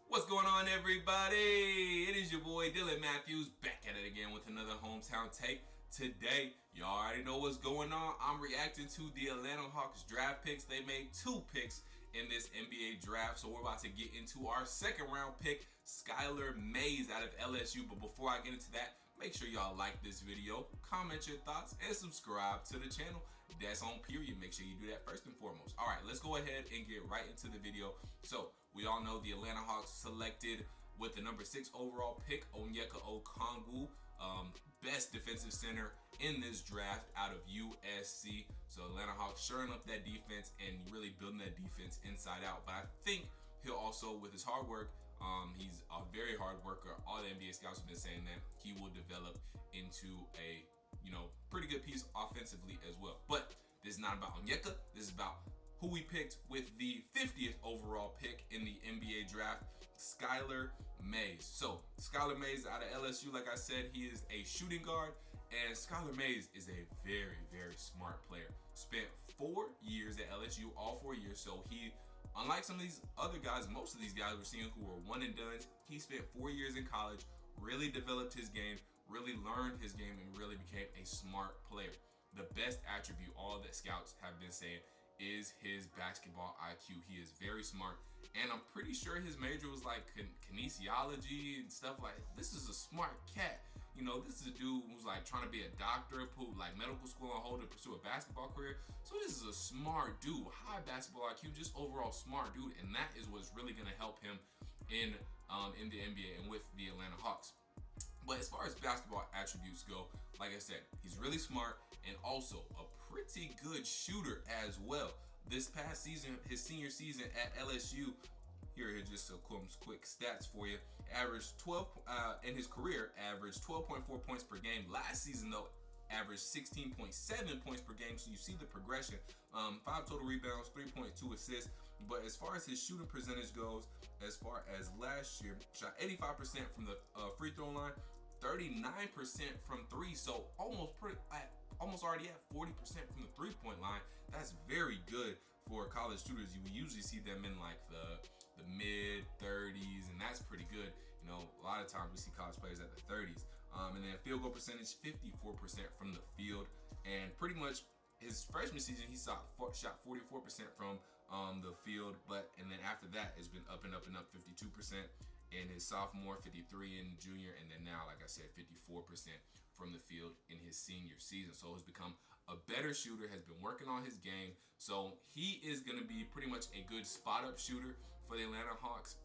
What's going on, everybody? It is your boy Dylan Mathews back at it again with another hometown take. Today, y'all already know what's going on. I'm reacting to the Atlanta Hawks draft picks. They made 2 picks in this NBA draft, so we're about to get into our second round pick, Skylar Mays out of LSU. But before I get into that, make sure y'all like this video, comment your thoughts, and subscribe to the channel. That's on period. Make sure you do that first and foremost. All right, let's go ahead and get right into the video. So we all know the Atlanta Hawks selected with the number 6 overall pick, Onyeka Okongwu, best defensive center in this draft out of USC. So Atlanta Hawks shoring up that defense and really building that defense inside out. But I think he'll also, with his hard work, he's a very hard worker. All the NBA scouts have been saying that he will develop into a, pretty good piece offensively as well. But this is not about Onyeka. This is about who we picked with the 50th overall pick in the NBA draft, Skylar Mays. So Skylar Mays out of LSU, like I said, he is a shooting guard, and Skylar Mays is a very, very smart player. Spent 4 years at LSU, all 4 years. So he, unlike some of these other guys, most of these guys we're seeing who were one and done, he spent 4 years in college, really developed his game, really learned his game, and really became a smart player. The best attribute, all that scouts have been saying, is his basketball IQ. He is very smart, and I'm pretty sure his major was like kinesiology and stuff. Like, this is a smart cat. This is a dude who's like trying to be a doctor, put like medical school on hold to pursue a basketball career. So this is a smart dude, high basketball IQ, just overall smart dude, and that is what's really gonna help him in the NBA and with the Atlanta Hawks. But as far as basketball attributes go, like I said, he's really smart and also a pretty good shooter as well. This past season, his senior season at LSU, here's just some quick stats for you. Averaged 12 in his career, averaged 12.4 points per game. Last season though, averaged 16.7 points per game. So you see the progression. 5 total rebounds, 3.2 assists. But as far as his shooting percentage goes, as far as last year, shot 85% from the free throw line, 39% from 3. So almost already at 40% from the 3-point line. That's very good for college shooters. You usually see them in like the mid 30s, and that's pretty good. A lot of times we see college players at the 30s. And then field goal percentage, 54% from the field. And pretty much his freshman season, he shot 44% from the field, and then after that, it's been up and up and up, 52% in his sophomore, 53% in junior, and then now, like I said, 54% from the field in his senior season. So he's become a better shooter, has been working on his game. So he is going to be pretty much a good spot-up shooter for the Atlanta Hawks.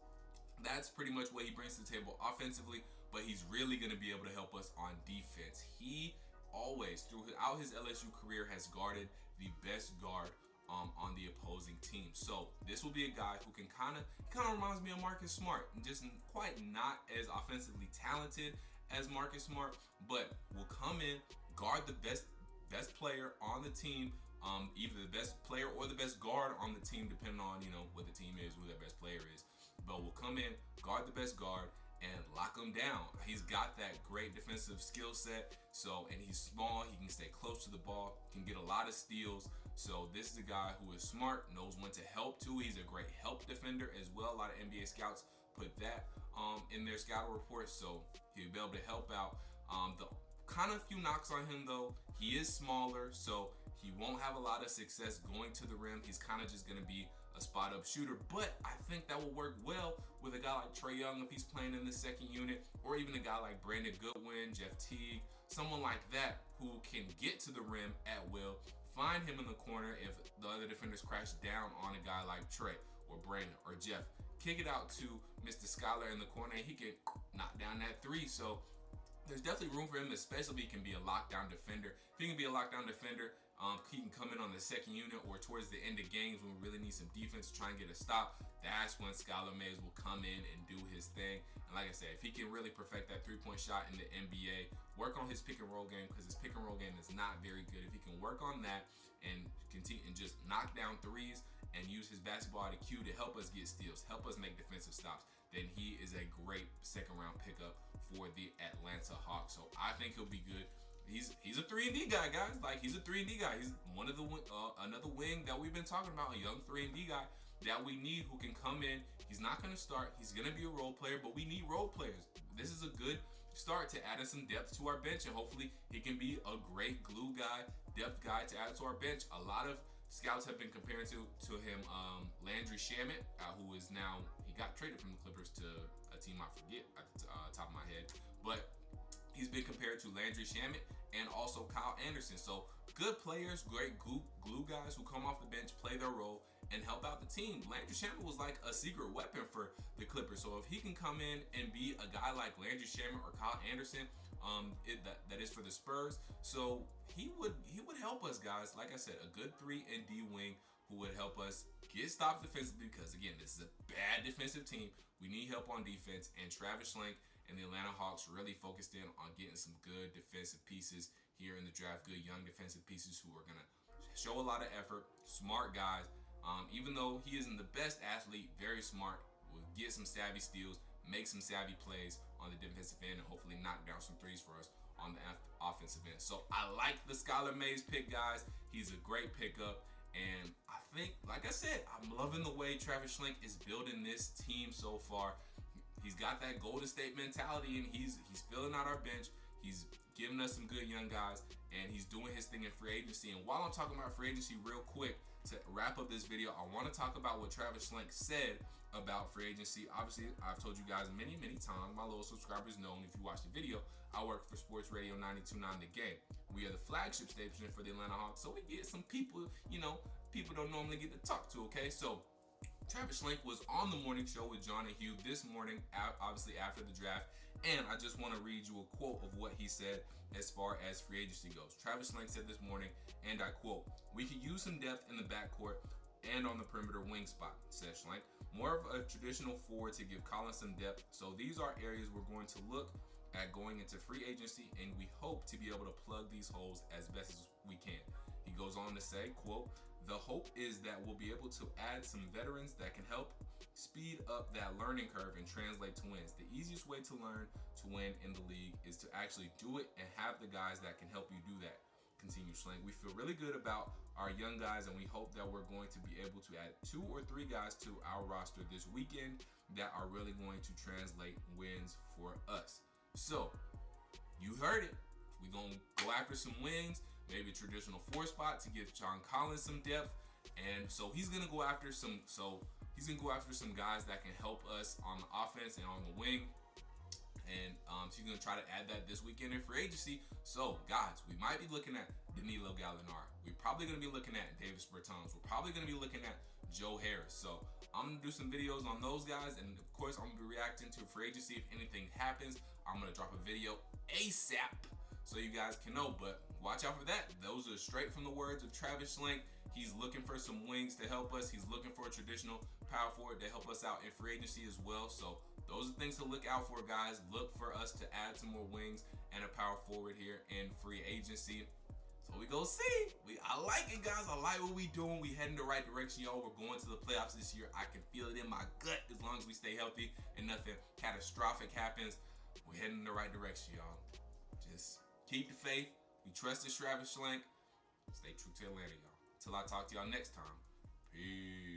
That's pretty much what he brings to the table offensively, but he's really going to be able to help us on defense. He always, throughout his LSU career, has guarded the best guard on the opposing team. So this will be a guy who can kind of reminds me of Marcus Smart, just quite not as offensively talented as Marcus Smart, but will come in, guard the best player on the team, either the best player or the best guard on the team, depending on what the team is, who their best player is. But will come in, guard the best guard, and lock him down. He's got that great defensive skill set. And he's small, he can stay close to the ball, can get a lot of steals. So this is a guy who is smart, knows when to help too. He's a great help defender as well. A lot of NBA scouts put that in their scouting reports. So he'll be able to help out. The kind of few knocks on him though, he is smaller, so he won't have a lot of success going to the rim. He's kind of just going to be a spot-up shooter, but I think that will work well with a guy like Trae Young if he's playing in the second unit, or even a guy like Brandon Goodwin, Jeff Teague, someone like that who can get to the rim at will, find him in the corner if the other defenders crash down on a guy like Trae or Brandon or Jeff. Kick it out to Mr. Skylar in the corner, and he can knock down that 3. So there's definitely room for him, especially if he can be a lockdown defender. If he can be a lockdown defender, he can come in on the second unit or towards the end of games when we really need some defense to try and get a stop. That's when Skylar Mays will come in and do his thing. And like I said, if he can really perfect that 3-point shot in the NBA, work on his pick and roll game, because his pick and roll game is not very good. If he can work on that and continue and just knock down threes and use his basketball IQ to help us get steals, help us make defensive stops, then he is a great second round pickup for the Atlanta Hawks. So I think he'll be good. He's a 3-and-D guy, guys. Like, he's a 3-and-D guy. He's one of the another wing that we've been talking about, a young 3-and-D guy that we need who can come in. He's not going to start. He's going to be a role player, but we need role players. This is a good start to add in some depth to our bench, and hopefully he can be a great glue guy, depth guy to add to our bench. A lot of scouts have been comparing to him Landry Shamet, who is now, he got traded from the Clippers to a team I forget at the top of my head, but he's been compared to Landry Shamet and also Kyle Anderson. So good players, great glue guys who come off the bench, play their role, and help out the team. Landry Shamet was like a secret weapon for the Clippers. So if he can come in and be a guy like Landry Shamet or Kyle Anderson, that is for the Spurs. So he would help us, guys. Like I said, a good 3 and D wing who would help us get stops defensively, because again, this is a bad defensive team. We need help on defense, and Travis Schlenk and the Atlanta Hawks really focused in on getting some good defensive pieces here in the draft. Good young defensive pieces who are gonna show a lot of effort, smart guys. Even though he isn't the best athlete, very smart, will get some savvy steals, make some savvy plays on the defensive end, and hopefully knock down some threes for us on the offensive end. So I like the Skylar Mays pick, guys. He's a great pickup, and I think, like I said, I'm loving the way Travis Schlenk is building this team so far. He's got that Golden State mentality, and he's filling out our bench. He's giving us some good young guys, and he's doing his thing in free agency. And while I'm talking about free agency real quick, to wrap up this video, I want to talk about what Travis Schlenk said about free agency. Obviously, I've told you guys many times, my little subscribers know, and if you watch the video, I work for Sports Radio 92.9 The Game. We are the flagship station for the Atlanta Hawks, so we get some people, people don't normally get to talk to, okay? So Travis Schlenk was on the morning show with John and Hugh this morning, obviously after the draft, and I just want to read you a quote of what he said as far as free agency goes. Travis Schlenk said this morning, and I quote, "We could use some depth in the backcourt and on the perimeter wing spot," said Schlenk. "More of a traditional forward to give Collins some depth. So these are areas we're going to look at going into free agency, and we hope to be able to plug these holes as best as we can." He goes on to say, quote, "The hope is that we'll be able to add some veterans that can help speed up that learning curve and translate to wins. The easiest way to learn to win in the league is to actually do it and have the guys that can help you do that," continued Schlenk. "We feel really good about our young guys, and we hope that we're going to be able to add 2 or 3 guys to our roster this weekend that are really going to translate wins for us." So you heard it. We're going to go after some wings, maybe a traditional 4 spot to give John Collins some depth. And so he's going to go after some guys that can help us on the offense and on the wing. And so he's going to try to add that this weekend in free agency. So, guys, we might be looking at Danilo Gallinari. We're probably going to be looking at Davis Bertans. We're probably going to be looking at Joe Harris. So I'm going to do some videos on those guys. And, of course, I'm going to be reacting to free agency. If anything happens, I'm going to drop a video ASAP so you guys can know. But watch out for that. Those are straight from the words of Travis Schlenk. He's looking for some wings to help us. He's looking for a traditional power forward to help us out in free agency as well. So those are things to look out for, guys. Look for us to add some more wings and a power forward here in free agency. So we go see. I like it, guys. I like what we doing. We heading the right direction, y'all. We're going to the playoffs this year. I can feel it in my gut as long as we stay healthy and nothing catastrophic happens. We're heading in the right direction, y'all. Just keep the faith. We trust in Travis Schlenk. Stay true to Atlanta, y'all. Till I talk to y'all next time. Peace.